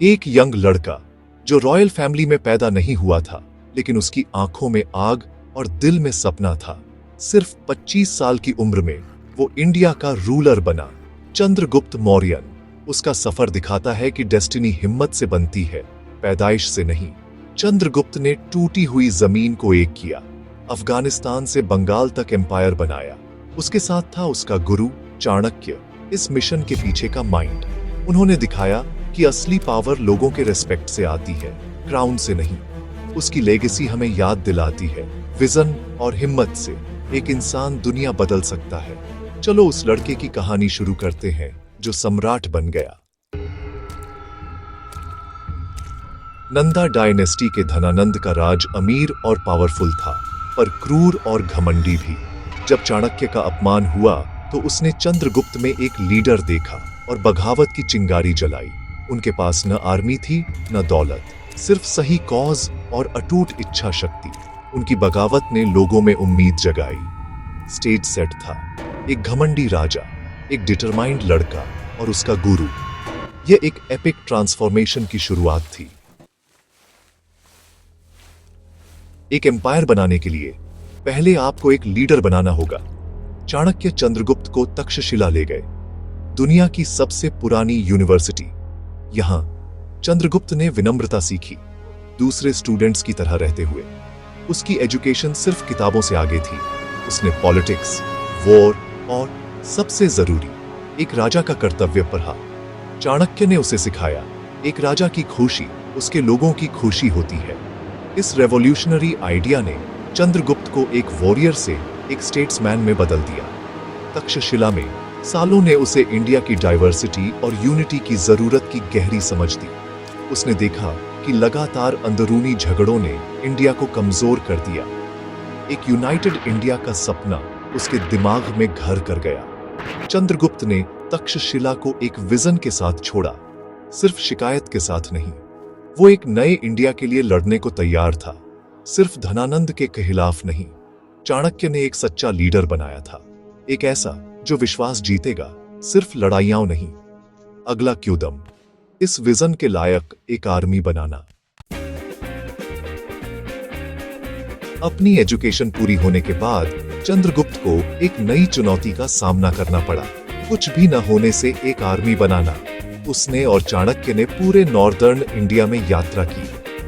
एक यंग लड़का जो रॉयल फैमिली में पैदा नहीं हुआ था, लेकिन उसकी आंखों में आग और दिल में सपना था। सिर्फ 25 साल की उम्र में वो इंडिया का रूलर बना। चंद्रगुप्त मौर्यन। उसका सफर दिखाता है कि डेस्टिनी हिम्मत से बनती है, पैदाइश से नहीं। चंद्रगुप्त ने टूटी हुई जमीन को एक किया, अफगानिस्तान से बंगाल तक एम्पायर बनाया। उसके साथ था उसका गुरु चाणक्य, इस मिशन के पीछे का माइंड। उन्होंने दिखाया कि असली पावर लोगों के रिस्पेक्ट से आती है, क्राउन से नहीं। उसकी लेगेसी हमें याद दिलाती है, विजन और हिम्मत से एक इंसान दुनिया बदल सकता है। चलो उस लड़के की कहानी शुरू करते हैं जो सम्राट बन गया। नंदा डायनेस्टी के धनानंद का राज अमीर और पावरफुल था, पर क्रूर और घमंडी भी। जब चाणक्य का अपमान हुआ तो उसने चंद्रगुप्त में एक लीडर देखा और बगावत की चिंगारी जलाई। उनके पास न आर्मी थी न दौलत, सिर्फ सही कॉज और अटूट इच्छा शक्ति। उनकी बगावत ने लोगों में उम्मीद जगाई। स्टेज सेट था, एक घमंडी राजा, एक डिटरमाइंड लड़का और उसका गुरु। यह एक एपिक ट्रांसफॉर्मेशन की शुरुआत थी। एक एम्पायर बनाने के लिए पहले आपको एक लीडर बनाना होगा। चाणक्य चंद्रगुप्त को तक्षशिला ले गए, दुनिया की सबसे पुरानी यूनिवर्सिटी। यहां चंद्रगुप्त ने विनम्रता सीखी, दूसरे स्टूडेंट्स की तरह रहते हुए। उसकी एजुकेशन सिर्फ किताबों से आगे थी। उसने पॉलिटिक्स, वॉर और सबसे जरूरी एक राजा का कर्तव्य पढ़ा। चाणक्य ने उसे सिखाया, एक राजा की खुशी उसके लोगों की खुशी होती है। इस रेवोल्यूशनरी आइडिया ने चंद्रगुप्त को एक वॉरियर से एक स्टेट्समैन में बदल दिया। तक्षशिला में सालों ने उसे इंडिया की डाइवर्सिटी और यूनिटी की जरूरत की गहरी समझ दी। उसने देखा कि लगातार अंदरूनी झगड़ों ने इंडिया को कमजोर कर दिया। एक यूनाइटेड इंडिया का सपना उसके दिमाग में घर कर गया। चंद्रगुप्त ने तक्षशिला को एक विजन के साथ छोड़ा, सिर्फ शिकायत के साथ नहीं। वो एक नए इंडिया के लिए लड़ने को तैयार था, सिर्फ धनानंद के खिलाफ नहीं। चाणक्य ने एक सच्चा लीडर बनाया था, एक ऐसा जो विश्वास जीतेगा, सिर्फ लड़ाइयां नहीं। अगला क्यूदम, इस विजन के लायक एक आर्मी बनाना। अपनी एजुकेशन पूरी होने के बाद चंद्रगुप्त को एक नई चुनौती का सामना करना पड़ा, कुछ भी न होने से एक आर्मी बनाना। उसने और चाणक्य ने पूरे नॉर्दर्न इंडिया में यात्रा की,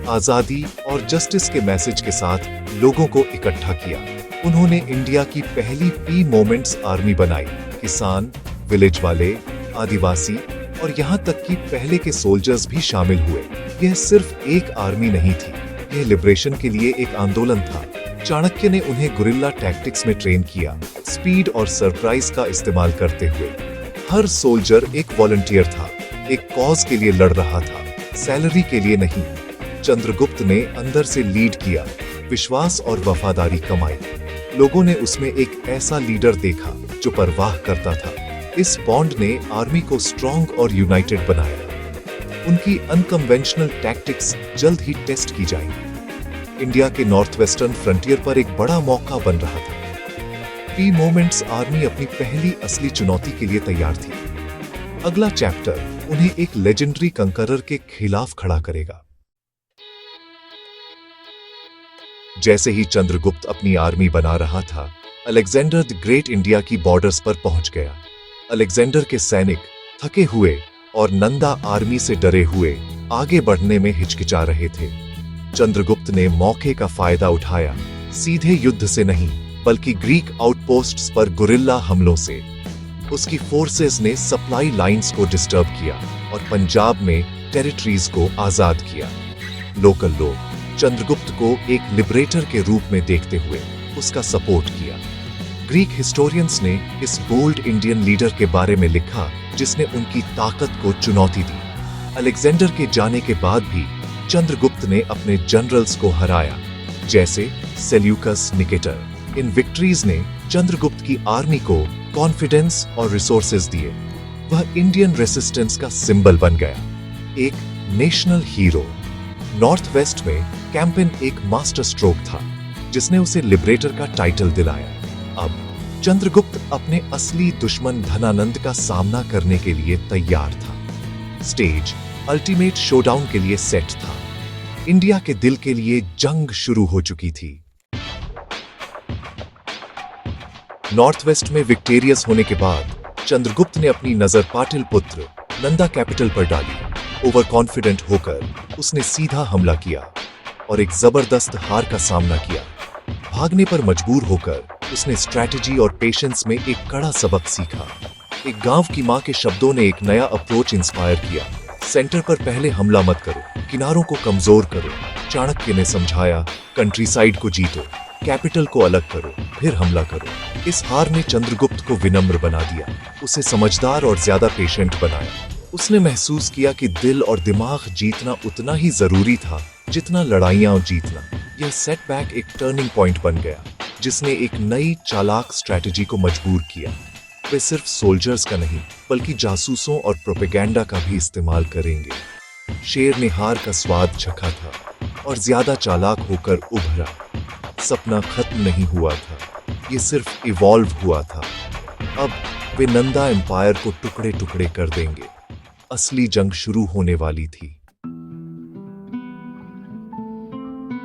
आजादी और जस्टिस के मैसेज के साथ लोगों को इकट्ठा किया। उन्होंने इंडिया की पहली पी मोमेंट्स आर्मी बनाई। किसान, विलेज वाले, आदिवासी और यहाँ तक कि पहले के सोल्जर्स भी शामिल हुए। यह सिर्फ एक आर्मी नहीं थी, यह लिबरेशन के लिए एक आंदोलन था। चाणक्य ने उन्हें गुरिल्ला टैक्टिक्स में ट्रेन किया, स्पीड और सरप्राइज का इस्तेमाल करते हुए। हर सोल्जर एक वॉलंटियर था, एक कॉज के लिए लड़ रहा था, सैलरी के लिए नहीं। चंद्रगुप्त ने अंदर से लीड किया, विश्वास और वफादारी कमाई। लोगों ने उसमें एक ऐसा लीडर देखा जो परवाह करता था। इस बॉन्ड ने आर्मी को स्ट्रॉन्ग और यूनाइटेड बनाया। उनकी अनकन्वेंशनल टैक्टिक्स जल्द ही टेस्ट की जाएंगी। इंडिया के नॉर्थ वेस्टर्न फ्रंटियर पर एक बड़ा मौका बन रहा था। पी मोमेंट्स आर्मी अपनी पहली असली चुनौती के लिए तैयार थी। अगला चैप्टर उन्हें एक लेजेंडरी कंकरर के खिलाफ खड़ा करेगा। जैसे ही चंद्रगुप्त अपनी आर्मी बना रहा था, अलेक्जेंडर द ग्रेट इंडिया की बॉर्डर्स पर पहुंच गया। अलेक्जेंडर के सैनिक थके हुए और नंदा आर्मी से डरे हुए आगे बढ़ने में हिचकिचा रहे थे। चंद्रगुप्त ने मौके का फायदा उठाया, सीधे युद्ध से नहीं बल्कि ग्रीक आउटपोस्ट्स पर गुरिल्ला हमलों से। उसकी फोर्सेस ने सप्लाई लाइंस को डिस्टर्ब किया और पंजाब में टेरिटरीज को आजाद किया। लोकल लोग चंद्रगुप्त को एक लिबरेटर के रूप में देखते हुए उसका सपोर्ट किया। ग्रीक हिस्टोरियंस ने इस बोल्ड इंडियन लीडर के बारे में लिखा जिसने उनकी ताकत को चुनौती दी। अलेक्जेंडर के जाने के बाद भी चंद्रगुप्त ने अपने जनरल्स को हराया, जैसे सेल्यूकस निकेटर। इन विक्ट्रीज ने चंद्रगुप्त की आर्मी को कॉन्फिडेंस और रिसोर्सेज दिए। वह इंडियन रेसिस्टेंस का सिंबल बन गया, एक नेशनल हीरो। नॉर्थ वेस्ट में कैंपेन एक मास्टर स्ट्रोक था जिसने उसे लिबरेटर का टाइटल दिलाया। अब चंद्रगुप्त अपने असली दुश्मन धनानंद का सामना करने के लिए तैयार था। स्टेज अल्टीमेट शोडाउन के लिए सेट था। इंडिया के दिल के लिए जंग शुरू हो चुकी थी। नॉर्थ वेस्ट में विक्टोरियस होने के बाद चंद्रगुप्त ने अपनी नजर पाटलिपुत्र नंदा कैपिटल पर डाली। ओवर कॉन्फिडेंट होकर उसने सीधा हमला किया और एक जबरदस्त हार का सामना किया। भागने पर मजबूर होकर उसने स्ट्रैटेजी और पेशेंस में एक कड़ा सबक सीखा। एक गांव की मां के शब्दों ने एक नया अप्रोच इंस्पायर किया। सेंटर पर पहले हमला मत करो, किनारों को कमजोर करो। चाणक्य ने समझाया, कंट्रीसाइड को जीतो, कैपिटल को अलग करो, फिर हमला करो। इस हार ने चंद्रगुप्त को विनम्र बना दिया, उसे समझदार और ज्यादा पेशेंट बनाया। उसने महसूस किया कि दिल और दिमाग जीतना उतना ही जरूरी था जितना लड़ाइयां जीतना। यह सेटबैक एक टर्निंग पॉइंट बन गया, जिसने एक नई चालाक स्ट्रैटेजी को मजबूर किया। वे सिर्फ सोल्जर्स का नहीं बल्कि जासूसों और प्रोपेगेंडा का भी इस्तेमाल करेंगे। शेर ने हार का स्वाद चखा था और ज्यादा चालाक होकर उभरा। सपना खत्म नहीं हुआ था, ये सिर्फ इवॉल्व हुआ था। अब वे नंदा एम्पायर को टुकड़े टुकड़े कर देंगे। असली जंग शुरू होने वाली थी।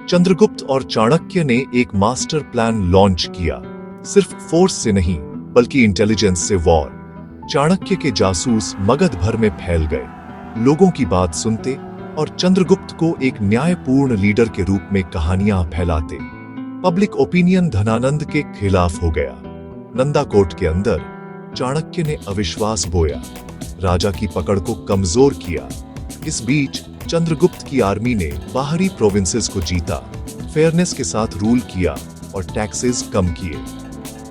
चंद्रगुप्त और चाणक्य ने एक मास्टर प्लान लॉन्च किया, सिर्फ फोर्स से नहीं बल्कि इंटेलिजेंस से वॉर। चाणक्य के जासूस मगध भर में फैल गए, लोगों की बात सुनते और चंद्रगुप्त को एक न्यायपूर्ण लीडर के रूप में कहानियां फैलाते। पब्लिक ओपिनियन धनानंद के खिलाफ हो गया। नंदा कोर्ट के अंदर चाणक्य ने अविश्वास बोया, राजा की पकड़ को कमजोर किया। इस बीच चंद्रगुप्त की आर्मी ने बाहरी प्रोविंसेस को जीता, फेयरनेस के साथ रूल किया और टैक्सेस कम किए।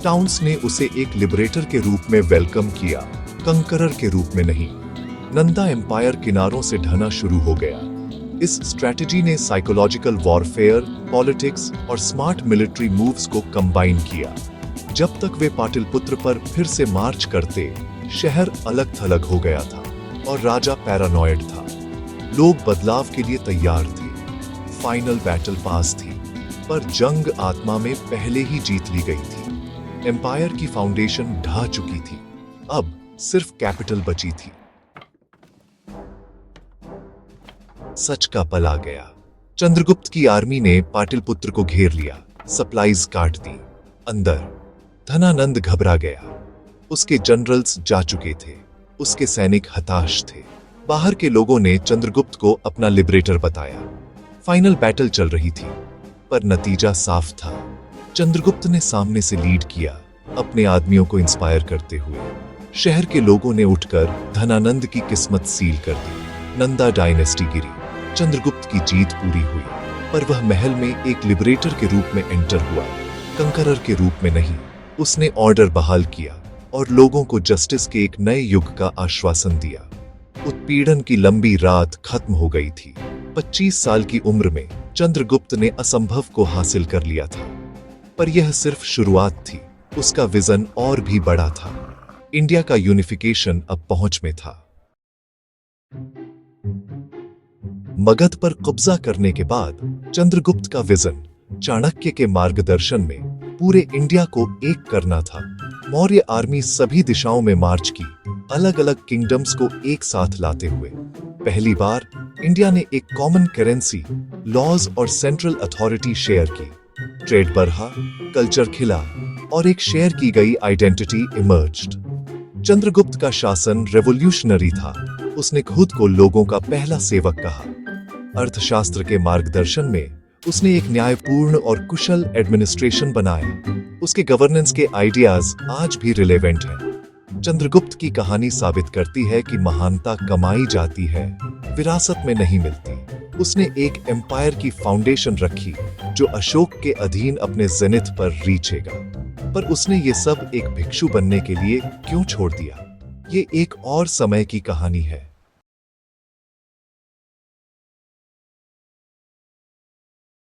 टाउन्स ने उसे एक लिबरेटर के रूप में वेलकम किया, कंकरर के रूप में नहीं। नंदा एम्पायर किनारों से ढहना शुरू हो गया। इस स्ट्रैटेजी ने साइकोलॉजिकल वॉरफेयर, पॉलिटिक्स और स्मार्ट मिलिट्री मूव्स को कंबाइन किया। जब तक वे पाटलिपुत्र पर फिर से मार्च करते, शहर अलग थलग हो गया था और राजा पैरानॉयड था। लोग बदलाव के लिए तैयार थे। फाइनल बैटल पास थी, पर जंग आत्मा में पहले ही जीत ली गई थी। एम्पायर की फाउंडेशन ढह चुकी थी, अब सिर्फ कैपिटल बची थी। सच का पल आ गया। चंद्रगुप्त की आर्मी ने पाटलिपुत्र को घेर लिया, सप्लाईज काट दी। अंदर धनानंद घबरा गया। उसके जनरल्स जा चुके थे, उसके सैनिक हताश थे। बाहर के लोगों ने चंद्रगुप्त को अपना लिबरेटर बताया। फाइनल बैटल चल रही थी, पर नतीजा साफ था। चंद्रगुप्त ने सामने से लीड किया, अपने आदमियों को इंस्पायर करते हुए। शहर के लोगों ने उठकर धनानंद की किस्मत सील कर दी। नंदा डायनेस्टी गिरी, चंद्रगुप्त की जीत पूरी हुई। पर वह महल में एक लिबरेटर के रूप में एंटर हुआ, कंकरर के रूप में नहीं। उसने ऑर्डर बहाल किया और लोगों को जस्टिस के एक नए युग का आश्वासन दिया। उत्पीड़न की लंबी रात खत्म हो गई थी। 25 साल की उम्र में चंद्रगुप्त ने असंभव को हासिल कर लिया था, पर यह सिर्फ शुरुआत थी। उसका विजन और भी बड़ा था। इंडिया का यूनिफिकेशन अब पहुंच में था। मगध पर कब्जा करने के बाद चंद्रगुप्त का विजन चाणक्य के मार्गदर्शन में पूरे इंडिया को एक करना था। मौर्य आर्मी सभी दिशाओं में मार्च की, अलग अलग किंगडम्स को एक साथ लाते हुए। पहली बार इंडिया ने एक कॉमन करेंसी, लॉज और सेंट्रल अथॉरिटी शेयर की। ट्रेड बढ़ा, कल्चर खिला और एक शेयर की गई आइडेंटिटी इमर्ज्ड। चंद्रगुप्त का शासन रेवोल्यूशनरी था। उसने खुद को लोगों का पहला सेवक कहा। अर्थशास्त्र के मार्गदर्शन में उसने एक न्यायपूर्ण और कुशल एडमिनिस्ट्रेशन बनाया। उसके गवर्नेंस के आइडियाज आज भी रिलेवेंट हैं। चंद्रगुप्त की कहानी साबित करती है कि महानता कमाई जाती है, विरासत में नहीं मिलती। उसने एक एम्पायर की फाउंडेशन रखी जो अशोक के अधीन अपने जेनिथ पर रीचेगा। पर उसने ये सब एक भिक्षु बनने के लिए क्यों छोड़ दिया? ये एक और समय की कहानी है।